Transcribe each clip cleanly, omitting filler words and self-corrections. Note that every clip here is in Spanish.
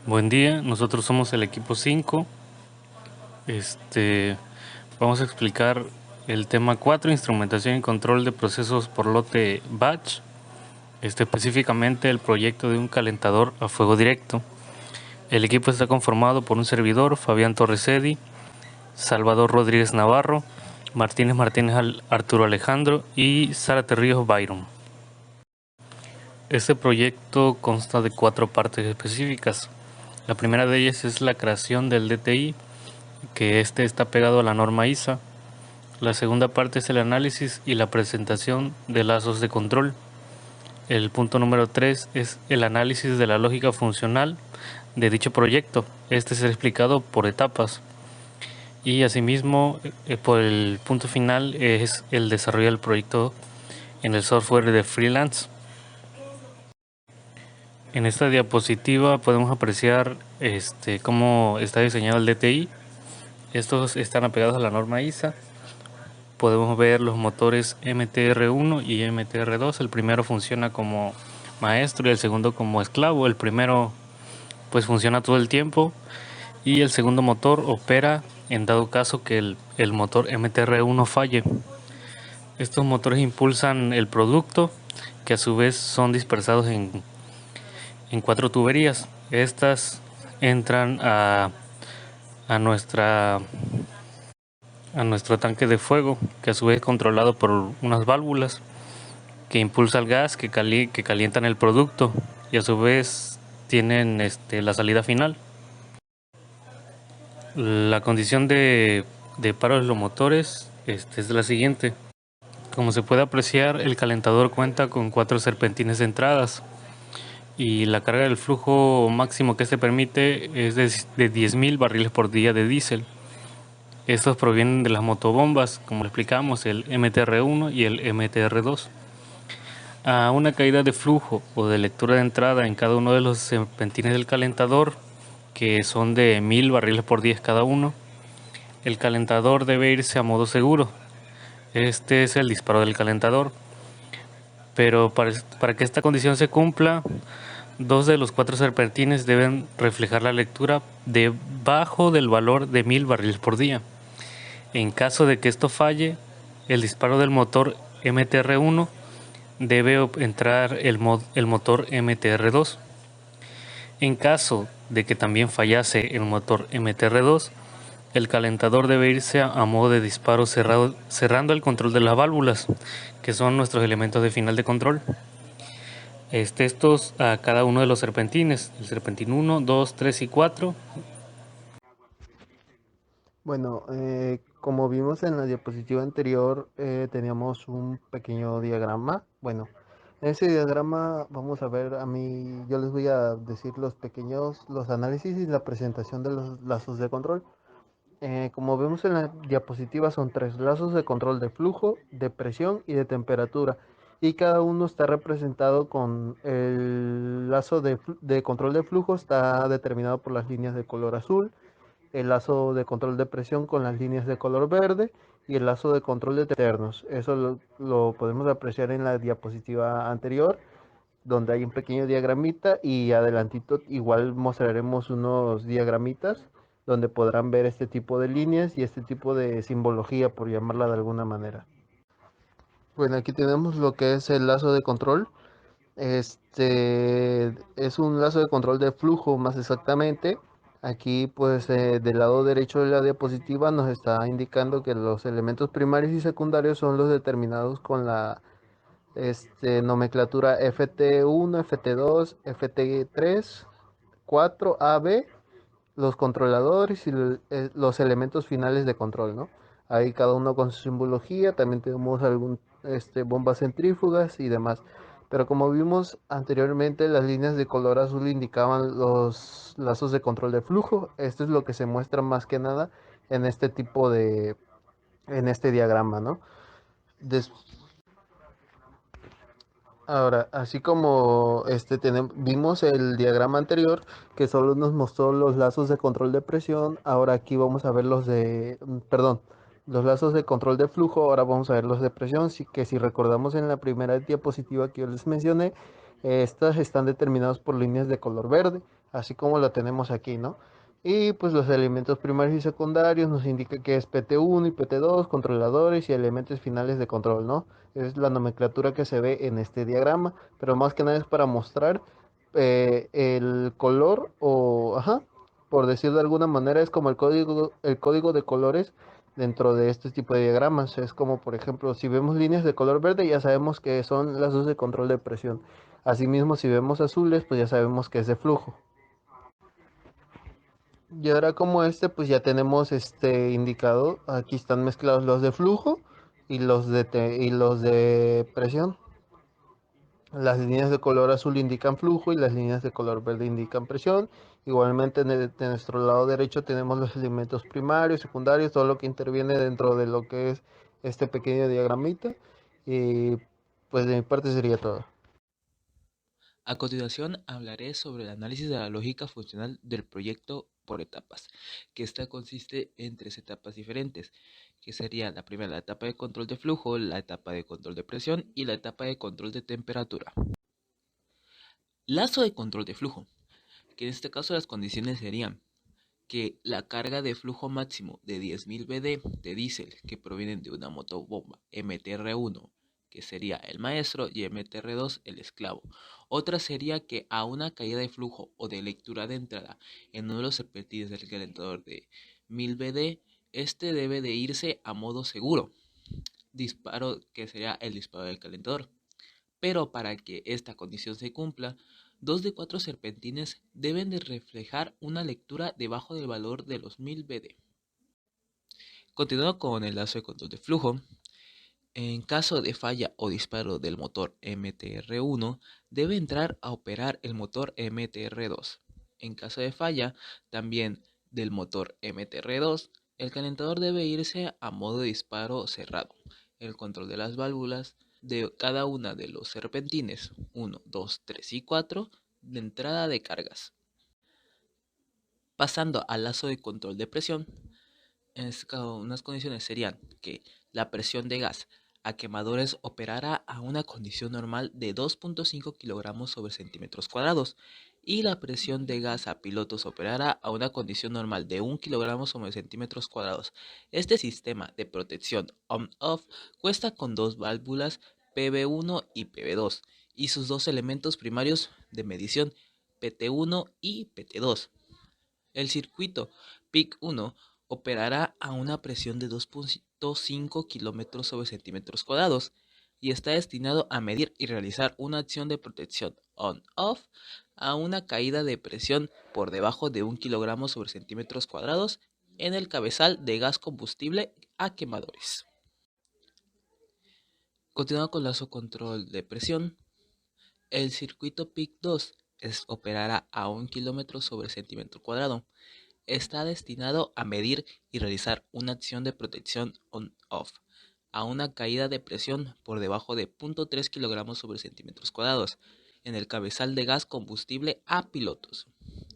Buen día, nosotros somos el equipo 5. Vamos a explicar el tema 4, instrumentación y control de procesos por lote batch. Específicamente el proyecto de un calentador a fuego directo. El equipo está conformado por un servidor, Fabián Torresedi, Salvador Rodríguez Navarro, Martínez Arturo Alejandro y Zárate Ríos Byron. Este proyecto consta de 4 partes específicas. La primera de ellas es la creación del DTI, que está pegado a la norma ISA. La segunda parte es el análisis y la presentación de lazos de control. El punto número 3 es el análisis de la lógica funcional de dicho proyecto. Este será explicado por etapas. Y asimismo, por el punto final es el desarrollo del proyecto en el software de freelance. En esta diapositiva podemos apreciar cómo está diseñado el DTI. Estos están apegados a la norma ISA. Podemos ver los motores MTR1 y MTR2. El primero funciona como maestro y el segundo como esclavo. El primero pues funciona todo el tiempo y el segundo motor opera en dado caso que el motor MTR1 falle. Estos motores impulsan el producto, que a su vez son dispersados en 4 tuberías. Estas entran a nuestro tanque de fuego, que a su vez es controlado por unas válvulas que impulsa el gas que calientan el producto y a su vez tienen la salida final. La condición de paro de los motores es la siguiente. Como se puede apreciar, el calentador cuenta con 4 serpentines de entradas y la carga del flujo máximo que se permite es de 10.000 barriles por día de diésel. Estos provienen de las motobombas, como explicamos, el MTR1 y el MTR2. A una caída de flujo o de lectura de entrada en cada uno de los serpentines del calentador, que son de 1000 barriles por 10 cada uno, el calentador debe irse a modo seguro. Este es el disparo del calentador. Pero para que esta condición se cumpla, 2 de los 4 serpentines deben reflejar la lectura debajo del valor de 1000 barriles por día. En caso de que esto falle, el disparo del motor MTR1 debe entrar el motor MTR2. En caso de que también fallase el motor MTR2, el calentador debe irse a modo de disparo cerrando el control de las válvulas, que son nuestros elementos de final de control. Estos a cada uno de los serpentines, el serpentín 1, 2, 3 y 4. Bueno, como vimos en la diapositiva anterior, teníamos un pequeño diagrama. Bueno, en ese diagrama vamos a ver, yo les voy a decir los análisis y la presentación de los lazos de control. Como vemos en la diapositiva son 3 lazos de control de flujo, de presión y de temperatura. Y cada uno está representado con el lazo de control de flujo, está determinado por las líneas de color azul, el lazo de control de presión con las líneas de color verde y el lazo de control de ternos. Eso lo podemos apreciar en la diapositiva anterior, donde hay un pequeño diagramita, y adelantito igual mostraremos unos diagramitas donde podrán ver este tipo de líneas y este tipo de simbología, por llamarla de alguna manera. Bueno, aquí tenemos lo que es el lazo de control. Es un lazo de control de flujo más exactamente. Aquí pues del lado derecho de la diapositiva nos está indicando que los elementos primarios y secundarios son los determinados con la nomenclatura FT1, FT2, FT3, 4, AB, los controladores y los elementos finales de control, ¿no? Ahí cada uno con su simbología. También tenemos bombas centrífugas y demás. Pero como vimos anteriormente, las líneas de color azul indicaban los lazos de control de flujo. Esto es lo que se muestra más que nada en en este diagrama, ¿no? Des- Ahora, así como vimos el diagrama anterior que solo nos mostró los lazos de control de presión, ahora aquí vamos a ver los lazos de control de flujo. Ahora vamos a ver los de presión, que si recordamos en la primera diapositiva que yo les mencioné, Estas están determinadas por líneas de color verde, así como lo tenemos aquí, ¿no? Y pues los elementos primarios y secundarios nos indica que es PT1 y PT2, controladores y elementos finales de control, ¿no? Es la nomenclatura que se ve en este diagrama, pero más que nada es para mostrar el color o, ajá, por decirlo de alguna manera, es como el código de colores dentro de este tipo de diagramas. Es como, por ejemplo, si vemos líneas de color verde, ya sabemos que son las dos de control de presión. Asimismo, si vemos azules, pues ya sabemos que es de flujo. Y ahora como pues ya tenemos este indicado, aquí están mezclados los de flujo y y los de presión. Las líneas de color azul indican flujo y las líneas de color verde indican presión. Igualmente de nuestro lado derecho tenemos los elementos primarios, secundarios, todo lo que interviene dentro de lo que es este pequeño diagramita. Y pues de mi parte sería todo. A continuación hablaré sobre el análisis de la lógica funcional del proyecto por etapas, que esta consiste en tres etapas diferentes, que sería la primera, la etapa de control de flujo, la etapa de control de presión y la etapa de control de temperatura. Lazo de control de flujo, que en este caso las condiciones serían que la carga de flujo máximo de 10.000 BD de diésel que provienen de una motobomba MTR1, que sería el maestro, y MTR2 el esclavo. Otra sería que a una caída de flujo o de lectura de entrada en uno de los serpentines del calentador de 1000 BD, este debe de irse a modo seguro, disparo que sería el disparo del calentador. Pero para que esta condición se cumpla, 2 de 4 serpentines deben de reflejar una lectura debajo del valor de los 1000 BD. Continuando con el lazo de control de flujo, en caso de falla o disparo del motor MTR1, debe entrar a operar el motor MTR2. En caso de falla, también del motor MTR2, el calentador debe irse a modo de disparo cerrado. El control de las válvulas de cada una de los serpentines 1, 2, 3 y 4 de entrada de cargas. Pasando al lazo de control de presión, unas condiciones serían que la presión de gas a quemadores operara a una condición normal de 2.5 kilogramos sobre centímetros cuadrados y la presión de gas a pilotos operara a una condición normal de 1 kilogramo sobre centímetros cuadrados. Este sistema de protección on-off cuesta con dos válvulas PB1 y PB2 y sus dos elementos primarios de medición PT1 y PT2. El circuito PIC1 operará a una presión de 2.5 kilómetros sobre centímetros cuadrados y está destinado a medir y realizar una acción de protección on-off a una caída de presión por debajo de 1 kilogramo sobre centímetros cuadrados en el cabezal de gas combustible a quemadores. Continuando con el control de presión, el circuito PIC2 operará a 1 kilómetro sobre centímetro cuadrado. Está destinado a medir y realizar una acción de protección on-off a una caída de presión por debajo de 0.3 kilogramos sobre centímetros cuadrados en el cabezal de gas combustible a pilotos.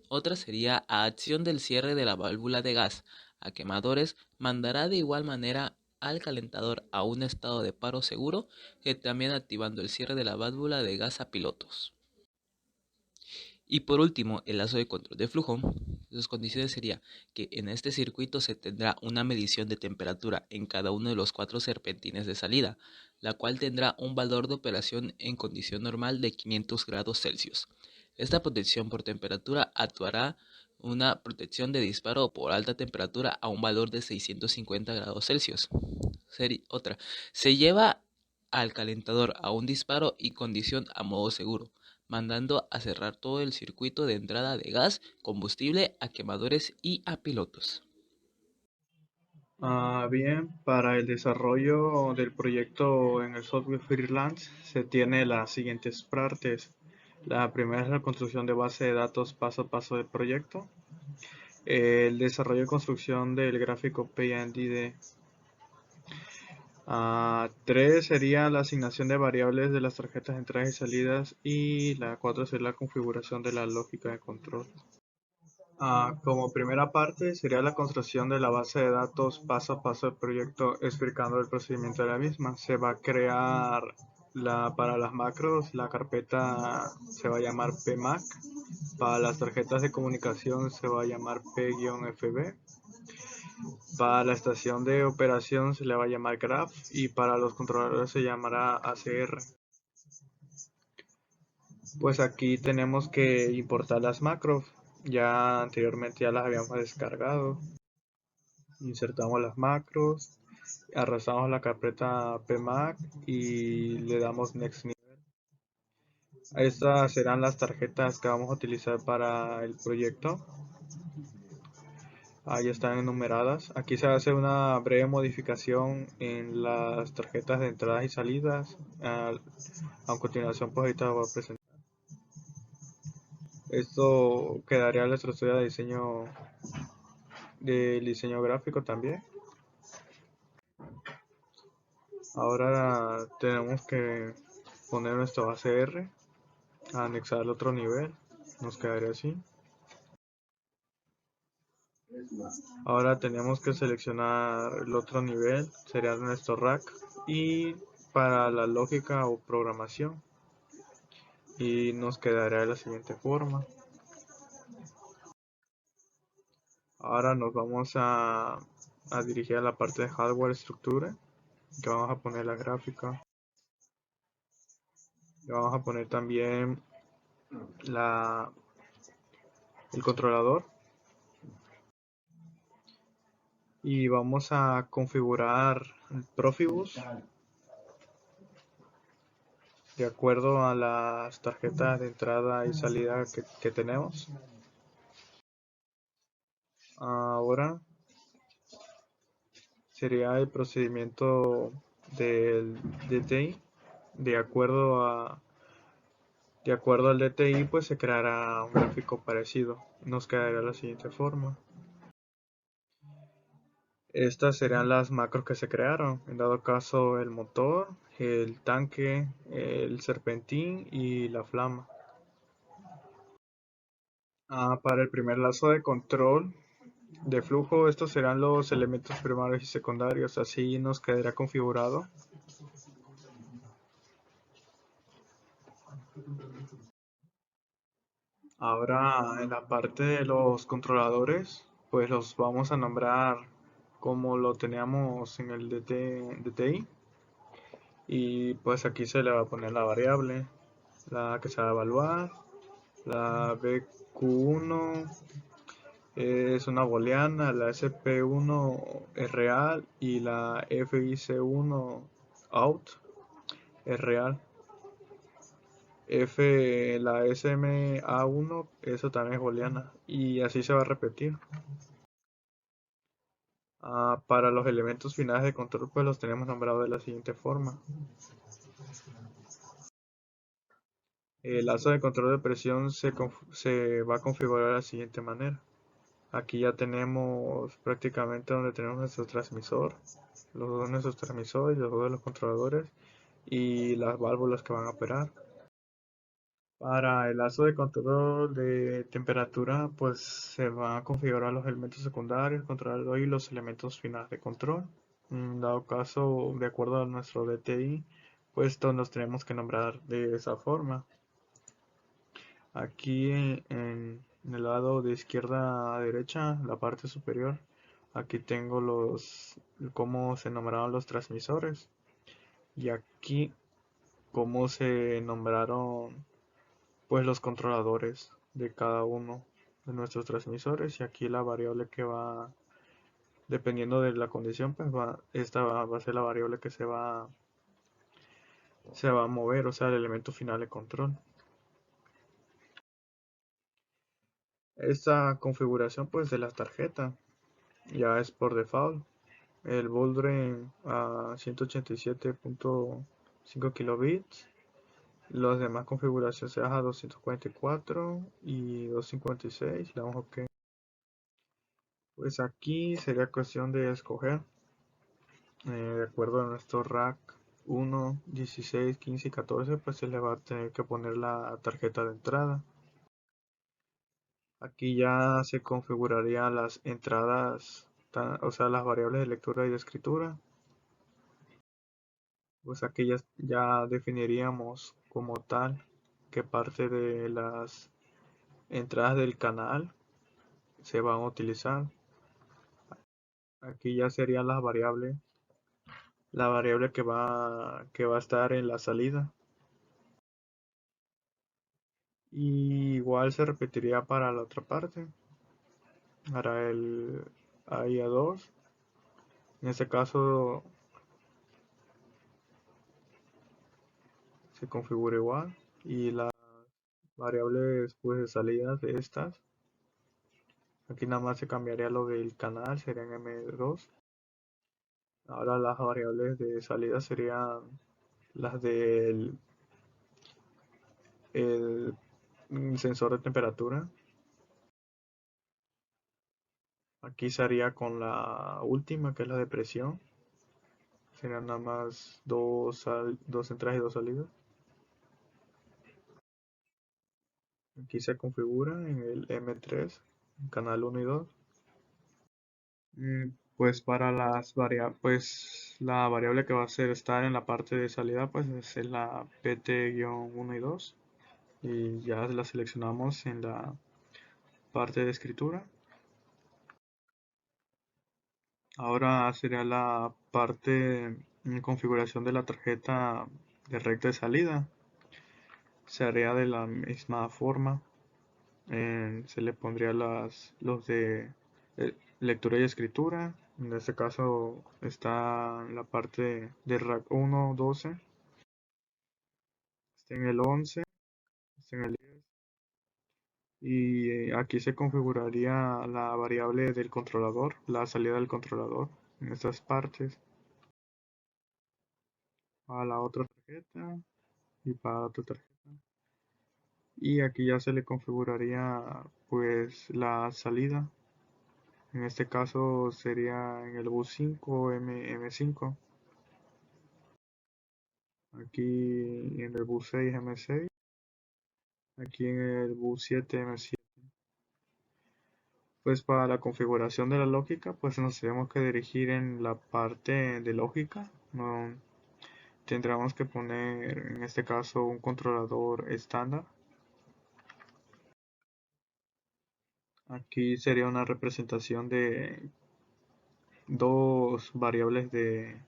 Otra sería a acción del cierre de la válvula de gas a quemadores, mandará de igual manera al calentador a un estado de paro seguro, que también activando el cierre de la válvula de gas a pilotos. Y por último, el lazo de control de flujo. Sus condiciones sería que en este circuito se tendrá una medición de temperatura en cada uno de los 4 serpentines de salida, la cual tendrá un valor de operación en condición normal de 500 grados Celsius. Esta protección por temperatura actuará una protección de disparo por alta temperatura a un valor de 650 grados Celsius. Otra, se lleva al calentador a un disparo y condición a modo seguro, mandando a cerrar todo el circuito de entrada de gas, combustible a quemadores y a pilotos. Bien, para el desarrollo del proyecto en el software freelance se tiene las siguientes partes. La primera es la construcción de base de datos paso a paso del proyecto. El desarrollo y construcción del gráfico PID. 3 sería la asignación de variables de las tarjetas de entradas y salidas. Y la 4 sería la configuración de la lógica de control. Como primera parte sería la construcción de la base de datos paso a paso del proyecto, explicando el procedimiento de la misma. Se va a crear Para las macros, la carpeta se va a llamar PMAC. Para las tarjetas de comunicación se va a llamar P-FB. Para la estación de operación se le va a llamar Graph y para los controladores se llamará ACR. Pues aquí tenemos que importar las macros. Ya anteriormente ya las habíamos descargado. Insertamos las macros, arrastramos la carpeta PMAC y le damos Next nivel. Estas serán las tarjetas que vamos a utilizar para el proyecto. Ahí están enumeradas. Aquí se hace una breve modificación en las tarjetas de entradas y salidas. A continuación, pues ahorita voy a presentar. Esto quedaría en la estructura de diseño gráfico también. Ahora tenemos que poner nuestro ACR, anexar el otro nivel. Nos quedaría así. Ahora tenemos que seleccionar el otro nivel, sería nuestro rack, y para la lógica o programación, y nos quedará de la siguiente forma. Ahora nos vamos a dirigir a la parte de hardware estructura, que vamos a poner la gráfica, y vamos a poner también el controlador, y vamos a configurar el Profibus de acuerdo a las tarjetas de entrada y salida que tenemos. Ahora sería el procedimiento del DTI. De acuerdo al DTI, pues se creará un gráfico parecido. Nos quedará de la siguiente forma. Estas serán las macros que se crearon. En dado caso, el motor, el tanque, el serpentín y la flama. Para el primer lazo de control de flujo, estos serán los elementos primarios y secundarios. Así nos quedará configurado. Ahora en la parte de los controladores, pues los vamos a nombrar como lo teníamos en el DTI. Y pues aquí se le va a poner la variable, la que se va a evaluar. La BQ1 es una booleana, la SP1 es real y la FIC1 out es real. La SMA1, eso también es booleana y así se va a repetir. Para los elementos finales de control, pues los tenemos nombrados de la siguiente forma. El lazo de control de presión se va a configurar de la siguiente manera. Aquí ya tenemos prácticamente donde tenemos nuestro transmisor, los dos de nuestros transmisores, los dos de los controladores y las válvulas que van a operar. Para el lazo de control de temperatura, pues se van a configurar los elementos secundarios, el controlador y los elementos finales de control. En dado caso, de acuerdo a nuestro DTI, pues estos los tenemos que nombrar de esa forma. Aquí en el lado de izquierda a derecha, la parte superior, aquí tengo cómo se nombraron los transmisores y aquí cómo se nombraron pues los controladores de cada uno de nuestros transmisores, y aquí la variable que va, dependiendo de la condición, pues esta va a ser la variable que se va a mover, o sea, el elemento final de control. Esta configuración pues de la tarjeta ya es por default. El Boldren a 187.5 kilobits. Los demás configuraciones se baja a 244 y 256. Le damos OK. Pues aquí sería cuestión de escoger de acuerdo a nuestro rack 1, 16, 15 y 14, pues se le va a tener que poner la tarjeta de entrada. Aquí ya se configurarían las entradas, o sea, las variables de lectura y de escritura. pues aquí ya definiríamos como tal qué parte de las entradas del canal se van a utilizar. Aquí ya serían las variables, la variable que va a estar en la salida. Y igual se repetiría para la otra parte, para el AIA2. En este caso se configura igual. Y las variables pues, de salidas de estas, aquí nada más se cambiaría lo del canal, serían M2. Ahora las variables de salida serían las del el sensor de temperatura. Aquí se haría con la última, que es la de presión. Serían nada más dos entradas y dos salidas. Aquí se configura en el M3, canal 1 y 2. Pues para pues la variable que va a estar en la parte de salida, pues es la PT-1 y 2. Y ya la seleccionamos en la parte de escritura. Ahora sería la parte configuración de la tarjeta de recta de salida. Se haría de la misma forma. Se le pondría los de lectura y escritura. En este caso está en la parte de rack 1, 12. Está en el 11. Está en el 10. Y aquí se configuraría la variable del controlador, la salida del controlador en estas partes. Para la otra tarjeta y para la otra tarjeta. Y aquí ya se le configuraría pues la salida. En este caso sería en el bus 5 M5. Aquí en el bus 6 M6. Aquí en el bus 7 M7. Pues para la configuración de la lógica, pues nos tenemos que dirigir en la parte de lógica. Tendremos que poner en este caso un controlador estándar. Aquí sería una representación de dos variables de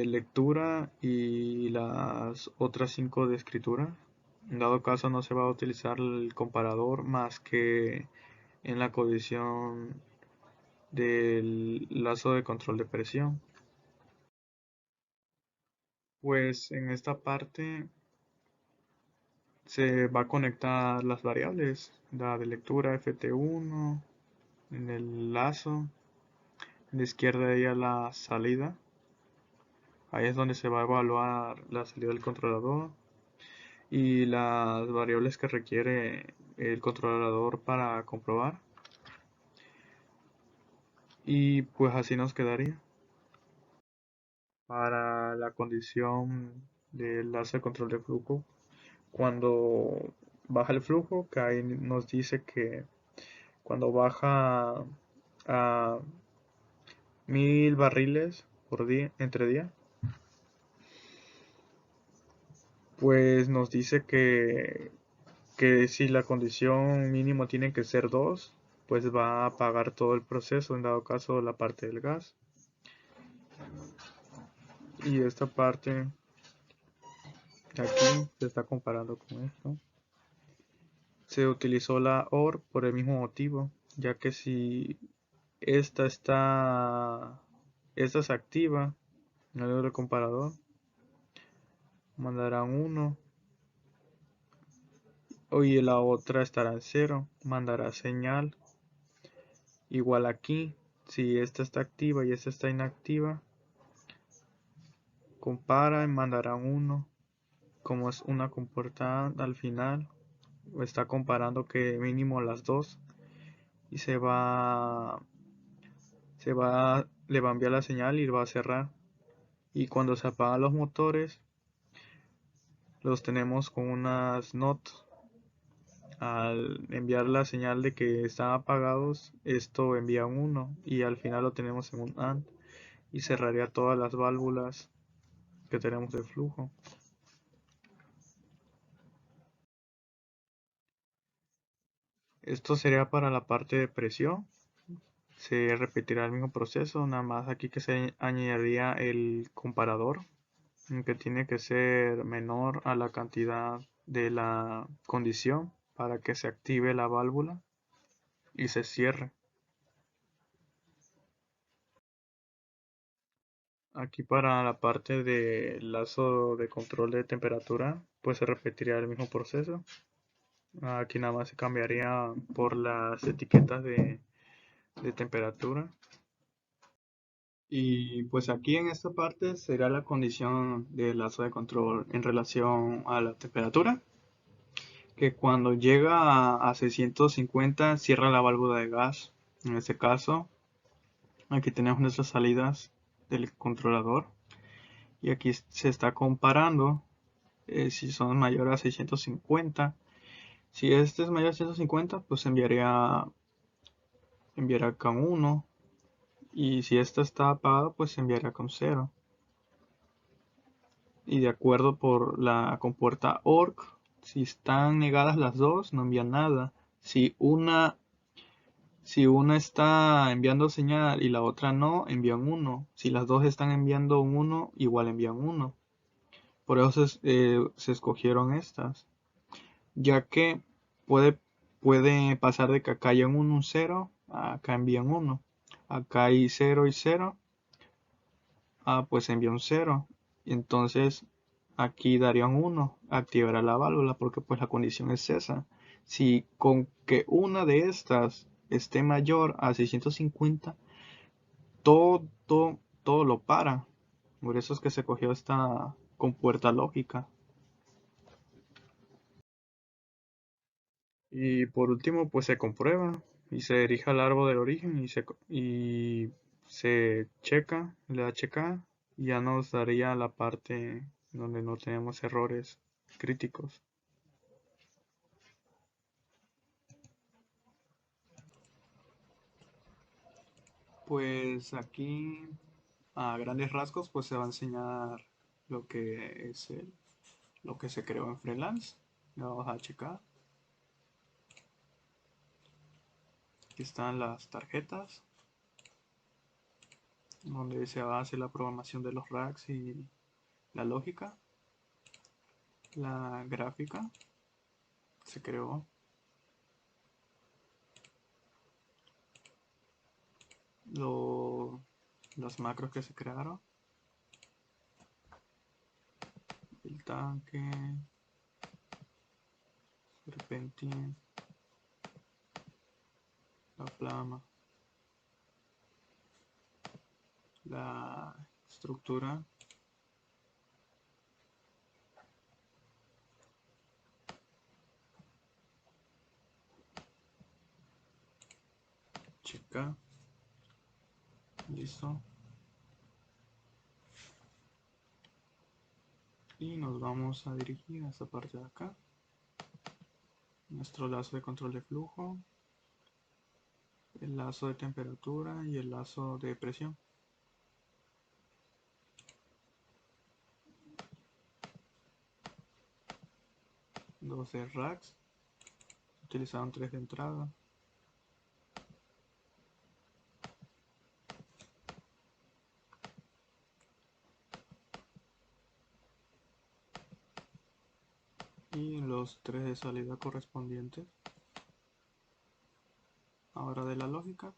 lectura y las otras 5 de escritura. En dado caso no se va a utilizar el comparador más que en la condición del lazo de control de presión. Pues en esta parte se va a conectar las variables, la de lectura FT1 en el lazo, en la izquierda de ella la salida. Ahí es donde se va a evaluar la salida del controlador y las variables que requiere el controlador para comprobar. Y pues así nos quedaría. Para la condición del lazo de control de flujo, cuando baja el flujo, que ahí nos dice que cuando baja a 1000 barriles por día, entre día, pues nos dice que si la condición mínimo tiene que ser 2, pues va a apagar todo el proceso, en dado caso la parte del gas. Y esta parte de aquí se está comparando con esto. Se utilizó la OR por el mismo motivo, ya que si esta se activa en el comparador, mandará 1. Y la otra estará en 0, mandará señal. Igual aquí, si esta está activa y esta está inactiva, compara y mandará 1. Como es una compuerta al final, está comparando que mínimo las dos y le va a enviar la señal y va a cerrar. Y cuando se apagan los motores, los tenemos con unas NOT. Al enviar la señal de que están apagados, esto envía un 1 y al final lo tenemos en un AND. y cerraría todas las válvulas que tenemos de flujo. Esto sería para la parte de presión. Se repetirá el mismo proceso, nada más aquí que se añadiría el comparador, que tiene que ser menor a la cantidad de la condición para que se active la válvula y se cierre. Aquí para la parte del lazo de control de temperatura, pues se repetiría el mismo proceso. Aquí nada más se cambiaría por las etiquetas de temperatura. Y pues aquí en esta parte será la condición del lazo de control en relación a la temperatura, que cuando llega a 650 cierra la válvula de gas. En este caso, aquí tenemos nuestras salidas del controlador y aquí se está comparando si son mayores a 650. Si este es mayor a 650, pues enviará con 1, y si esta está apagada, pues enviará con 0. Y de acuerdo por la compuerta OR, si están negadas las dos, no envían nada. Si una está enviando señal y la otra no, envían 1. Si las dos están enviando un 1, igual envían 1. Por eso se escogieron estas, ya que puede pasar de que acá hay un 0, acá envían 1. Acá hay 0 y 0, pues envía un 0. Y entonces aquí darían 1, activará la válvula porque pues la condición es esa. Si con que una de estas esté mayor a 650, todo lo para. Por eso es que se cogió esta compuerta lógica. Y por último, pues se comprueba y se dirige al árbol del origen y se checa, le da checar, y ya nos daría la parte donde no tenemos errores críticos. Pues aquí a grandes rasgos pues se va a enseñar lo que es lo que se creó en Freelance. Le vamos a checar. Aquí están las tarjetas donde se hace la programación de los racks y la lógica. La gráfica se creó. Las macros que se crearon. El tanque. Serpentín. La flama. La estructura. Checa. Listo. Y nos vamos a dirigir a esta parte de acá. Nuestro lazo de control de flujo. El lazo de temperatura y el lazo de presión. 12 racks. Utilizaron 3 de entrada. Y los 3 de salida correspondientes. Ahora de la lógica.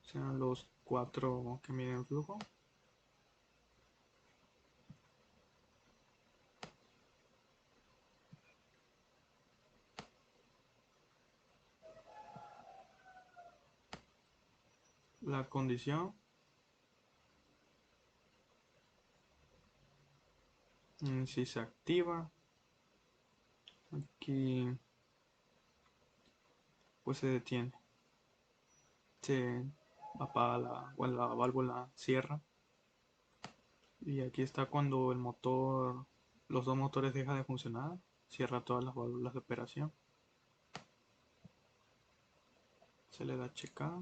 Sean los 4 que miden flujo. La condición. Si se activa. Aquí pues se detiene. Se apaga la válvula cierra. Y aquí está cuando el motor, los dos motores dejan de funcionar. Cierra todas las válvulas de operación. se le da checar.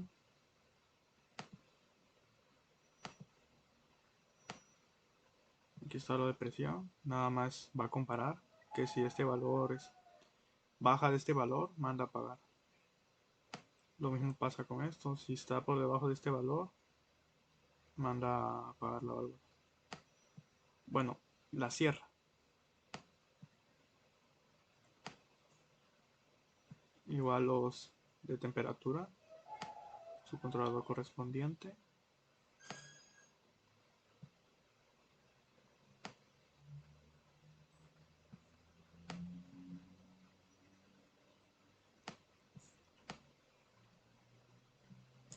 Aquí está lo de presión, nada más va a comparar que si este valor baja de este valor, manda a apagar. Lo mismo pasa con esto, si está por debajo de este valor, manda a apagar la válvula. Bueno, la cierra. Igual los de temperatura, su controlador correspondiente.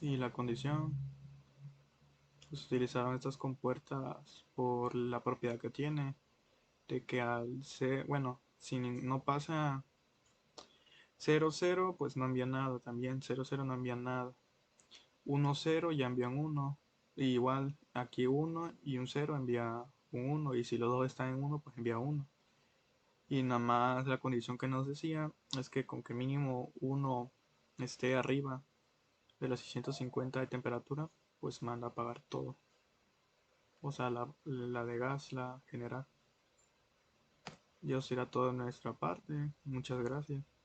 Y la condición, pues utilizaron estas compuertas por la propiedad que tiene, de que al ser, bueno, si no pasa 0, 0, pues no envía nada también, 0, 0 no envía nada. 1, 0 ya envían 1, y igual aquí 1 y un 0 envía un 1, y si los dos están en 1, pues envía 1. Y nada más la condición que nos decía es que con que mínimo 1 esté arriba de los 650 de temperatura, pues manda a apagar todo. O sea, la de gas, la general. Y eso será todo de nuestra parte. Muchas gracias.